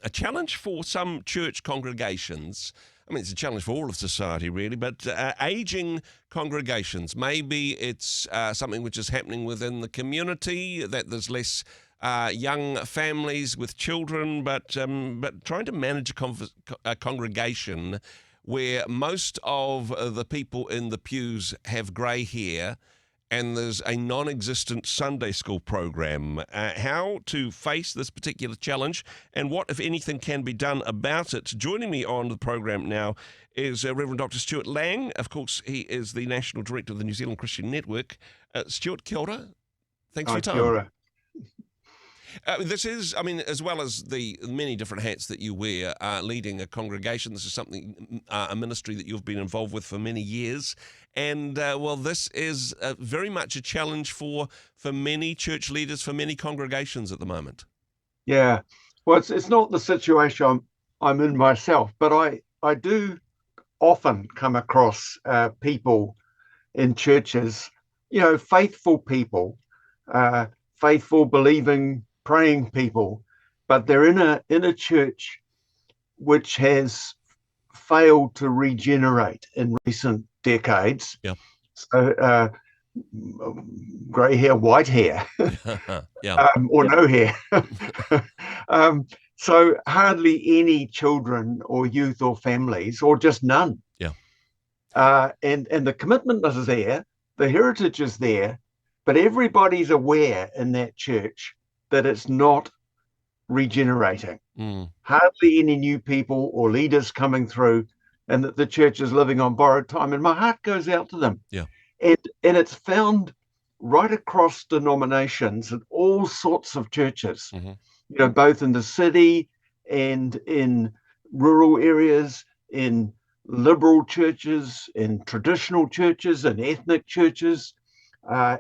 a challenge for some church congregations. I mean, it's a challenge for all of society, really, but aging congregations. Maybe it's something which is happening within the community, that there's less young families with children, but trying to manage a congregation where most of the people in the pews have grey hair and there's a non-existent Sunday school program. How to face this particular challenge and what, if anything, can be done about it. Joining me on the program now is Rev Dr Stuart Lange. Of course, he is the National Director of the New Zealand Christian Network. Stuart, kia ora. Thanks for your time. Kia ora. This is, I mean, as well as the many different hats that you wear, leading a congregation, this is something, a ministry that you've been involved with for many years. And, well, this is very much a challenge for many church leaders, for many congregations at the moment. Yeah. Well, it's not the situation I'm in myself, but I do often come across people in churches, faithful people, faithful, believing, praying people, but they're in a church which has failed to regenerate in recent decades. Yeah. So grey hair, white hair, yeah. or no hair. So hardly any children or youth or families, or just none. Yeah. And the commitment is there, the heritage is there, but everybody's aware in that church that it's not regenerating. Hardly any new people or leaders coming through, and that the church is living on borrowed time. And my heart goes out to them. Yeah. And it's found right across denominations and all sorts of churches, both in the city and in rural areas, in liberal churches, in traditional churches, and ethnic churches,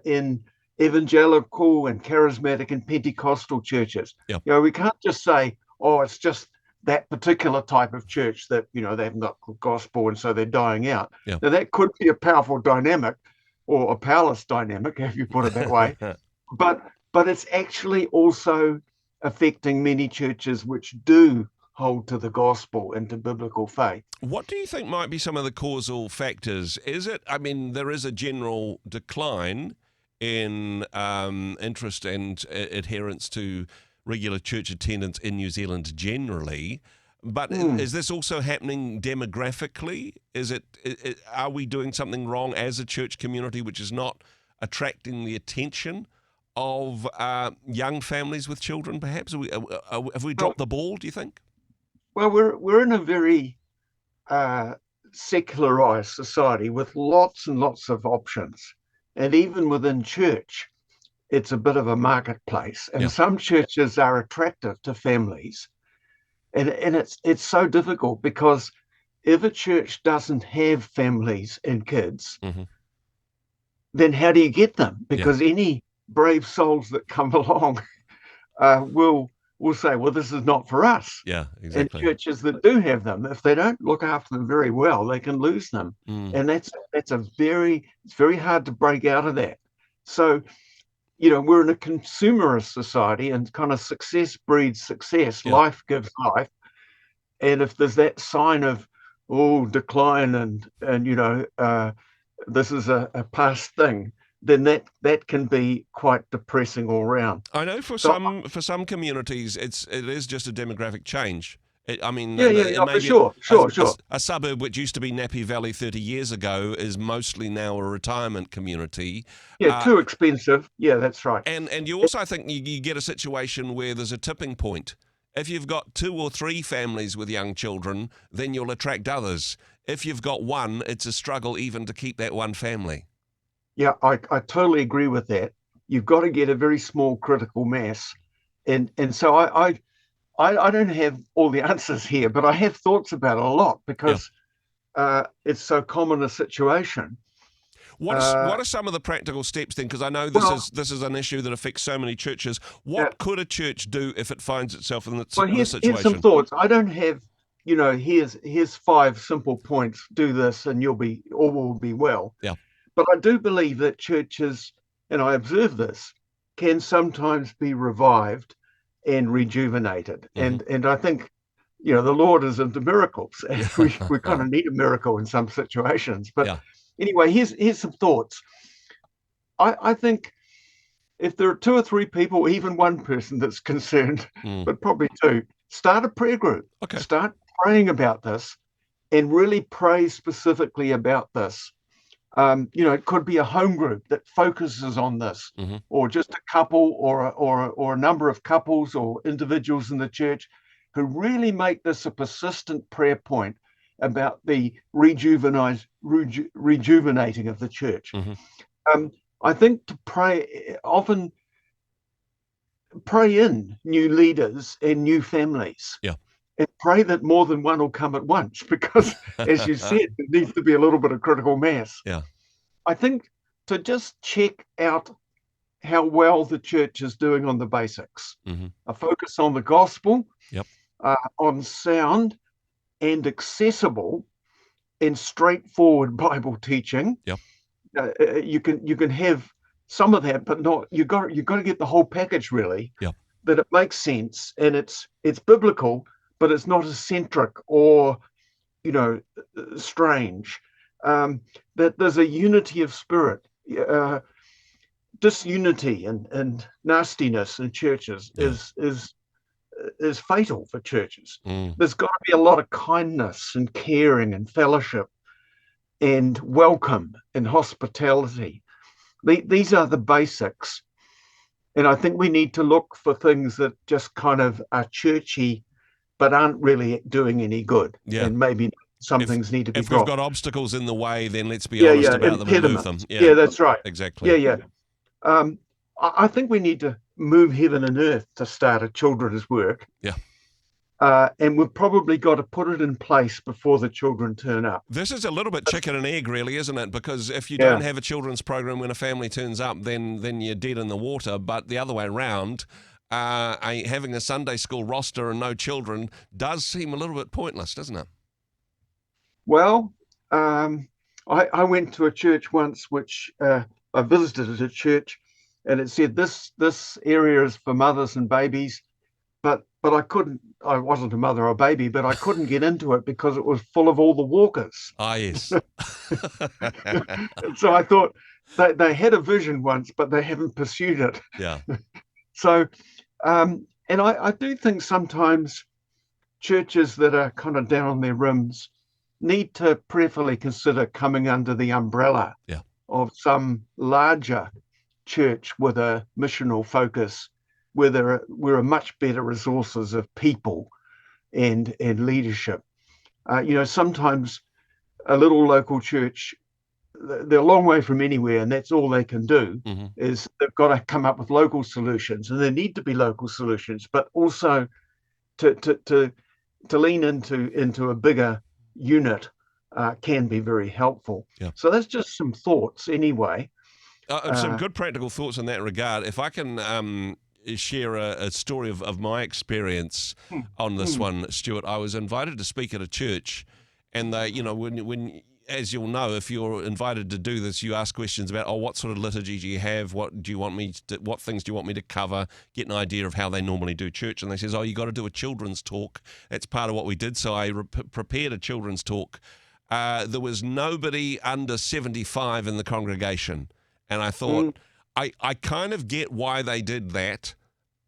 in evangelical and charismatic and Pentecostal churches. Yeah. We can't just say, oh, it's just that particular type of church that, they haven't got the gospel and so they're dying out. Yeah. Now, that could be a powerful dynamic, or a powerless dynamic, if you put it that way. But it's actually also affecting many churches which do hold to the gospel and to biblical faith. What do you think might be some of the causal factors? Is it, I mean, there is a general decline in interest and adherence to regular church attendance in New Zealand generally, but is this also happening demographically? Are we doing something wrong as a church community which is not attracting the attention of young families with children, perhaps? Have we dropped the ball, do you think? Well, we're in a very secularized society with lots and lots of options. And even within church, it's a bit of a marketplace. And some churches are attractive to families. And it's so difficult, because if a church doesn't have families and kids, then how do you get them? Because any brave souls that come along will say, well, this is not for us. Yeah, exactly. And churches that do have them, if they don't look after them very well, they can lose them. And it's very hard to break out of that. So, we're in a consumerist society, and kind of success breeds success. Yeah. Life gives life. And if there's that sign of, decline and this is a past thing, then that can be quite depressing all around. I know for some communities, it is just a demographic change. For sure. A suburb which used to be Nappy Valley 30 years ago is mostly now a retirement community. Yeah, too expensive. Yeah, that's right. And you also, I think, you get a situation where there's a tipping point. If you've got 2 or 3 families with young children, then you'll attract others. If you've got one, it's a struggle even to keep that one family. Yeah, I totally agree with that. You've got to get a very small critical mass. And so I don't have all the answers here, but I have thoughts about it a lot, because it's so common a situation. What are some of the practical steps then? Because I know this is an issue that affects so many churches. What could a church do if it finds itself in this situation? Here's some thoughts. I don't have, here's 5 simple points. Do this and all will be well. Yeah. But I do believe that churches, and I observe this, can sometimes be revived and rejuvenated. Mm-hmm. And I think, the Lord is into miracles, and Yeah. we kind of need a miracle in some situations. But Yeah. anyway, here's some thoughts. I think if there are two or three people, even one person that's concerned, Mm. but probably two, start a prayer group. Okay. Start praying about this and really pray specifically about this. It could be a home group that focuses on this, Mm-hmm. or just a couple, or a number of couples or individuals in the church who really make this a persistent prayer point about the rejuvenating of the church. Mm-hmm. I think to pray, often pray in new leaders and new families. Yeah. And pray that more than one will come at once, because, as you said, there needs to be a little bit of critical mass. Yeah. I think to just check out how well the church is doing on the basics. Mm-hmm. A focus on the gospel, Yep. on sound and accessible and straightforward Bible teaching. Yep. You can have some of that, but not. You've got to get the whole package, really. Yep. That it makes sense and it's biblical, but it's not eccentric or strange. That there's a unity of spirit. Disunity and nastiness in churches is fatal for churches. Mm. There's got to be a lot of kindness and caring and fellowship and welcome and hospitality. These are the basics. And I think we need to look for things that just kind of are churchy, but aren't really doing any good. Yeah. And maybe some things need to be If dropped. we've got obstacles in the way, then let's be honest about them and move them. Yeah, that's right. Exactly. Yeah. I think we need to move heaven and earth to start a children's work. Yeah. And we've probably got to put it in place before the children turn up. This is a little bit chicken and egg, really, isn't it? Because if you don't have a children's program when a family turns up, then you're dead in the water. But the other way around, having a Sunday school roster and no children does seem a little bit pointless, doesn't it? Well, I went to a church once, which I visited a church, and it said this area is for mothers and babies, but I wasn't a mother or baby, but I couldn't get into it because it was full of all the walkers. Ah, yes. So I thought they had a vision once, but they haven't pursued it. Yeah. So, and I do think sometimes churches that are kind of down on their rims need to prayerfully consider coming under the umbrella of some larger church with a missional focus, where there are much better resources of people and leadership. Sometimes a little local church, they're a long way from anywhere, and that's all they can do. Mm-hmm. Is they've got to come up with local solutions, and there need to be local solutions, but also to lean into a bigger unit can be very helpful. Yeah. So that's just some thoughts anyway. Some good practical thoughts in that regard. If I can share a story of my experience on this one, Stuart. I was invited to speak at a church, and they, when as you'll know, if you're invited to do this, you ask questions about, what sort of liturgy do you have? What things do you want me to cover? Get an idea of how they normally do church. And they says, you got to do a children's talk. That's part of what we did. So I prepared a children's talk. There was nobody under 75 in the congregation. And I thought, I kind of get why they did that.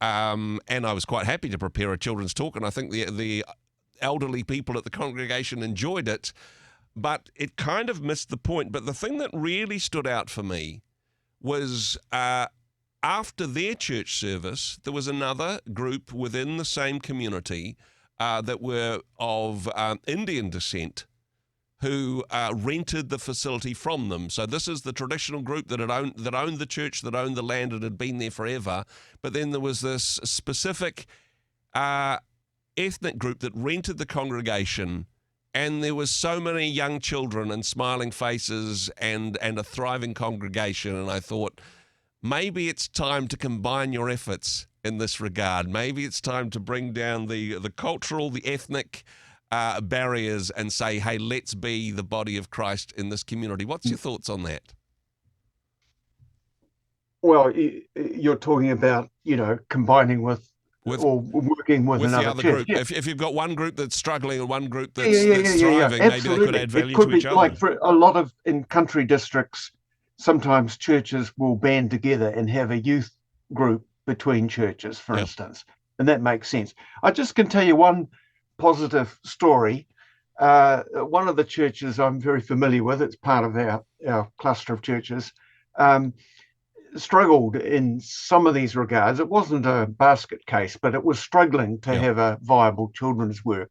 And I was quite happy to prepare a children's talk. And I think the elderly people at the congregation enjoyed it. But it kind of missed the point. But the thing that really stood out for me was after their church service, there was another group within the same community that were of Indian descent who rented the facility from them. So this is the traditional group that owned the church, that owned the land, and had been there forever. But then there was this specific ethnic group that rented the congregation. And there was so many young children and smiling faces and a thriving congregation. And I thought, maybe it's time to combine your efforts in this regard. Maybe it's time to bring down the cultural, the ethnic barriers and say, hey, let's be the body of Christ in this community. What's your thoughts on that? Well, you're talking about, combining with or working with the another other church. group. If you've got one group that's struggling and one group that's, Yeah. thriving, maybe they Absolutely. could add value It could to be each other. like for a lot of in country districts, sometimes churches will band together and have a youth group between churches, for instance, and that makes sense. I just can tell you one positive story. One of the churches I'm very familiar with, it's part of our cluster of churches, struggled in some of these regards. It wasn't a basket case, but it was struggling to have a viable children's work.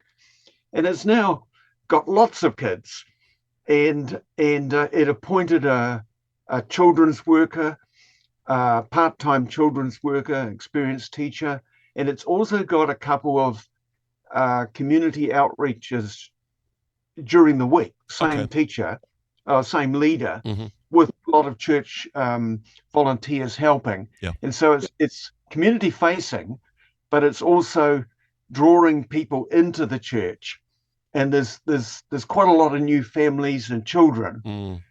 And it's now got lots of kids, and it appointed a children's worker, part-time children's worker, experienced teacher, and it's also got a couple of community outreaches during the week. Same teacher, same leader, with a lot of church volunteers helping. And so it's community facing, but it's also drawing people into the church. And there's quite a lot of new families and children.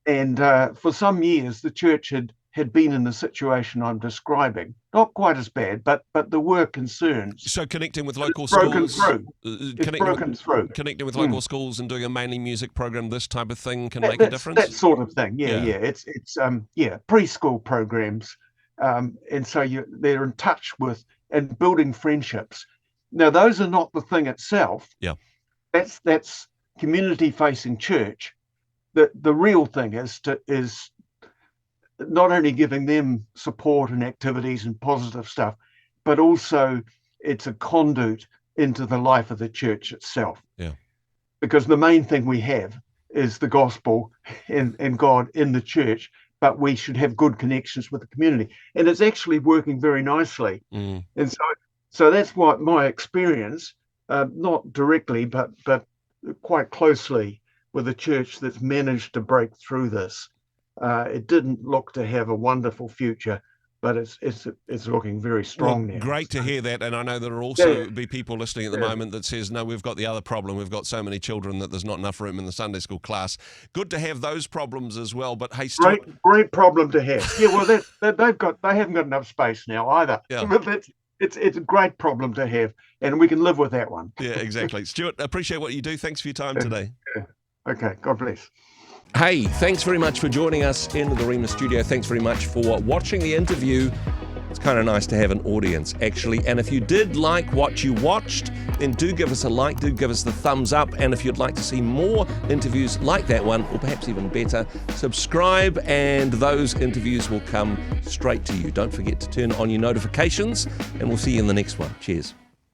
And for some years, the church had been in the situation I'm describing. Not quite as bad, but there were concerns. So connecting with local schools, schools, it's broken through. Connecting with local schools and doing a mainly music program, this type of thing can make a difference. That sort of thing, yeah. It's preschool programs, and so they're in touch with and building friendships. Now, those are not the thing itself. That's community-facing church. The real thing is not only giving them support and activities and positive stuff, but also it's a conduit into the life of the church itself. Because the main thing we have is the gospel and God in the church, but we should have good connections with the community. And it's actually working very nicely. And so that's what my experience, not directly, but quite closely with a church that's managed to break through this. It didn't look to have a wonderful future, but it's looking very strong now. Great to hear that, and I know there will also be people listening at the moment that says, no, we've got the other problem. We've got so many children that there's not enough room in the Sunday school class. Good to have those problems as well. But hey, Stuart, great problem to have. Yeah, well, they haven't got enough space now either. But it's a great problem to have, and we can live with that one. Yeah, exactly. Stuart, appreciate what you do. Thanks for your time today. Okay, God bless. Hey, thanks very much for joining us in the Rhema studio. Thanks very much for watching the interview. It's kind of nice to have an audience, actually. And if you did like what you watched, then do give us a like, do give us the thumbs up. And if you'd like to see more interviews like that one, or perhaps even better, subscribe and those interviews will come straight to you. Don't forget to turn on your notifications, and we'll see you in the next one. Cheers.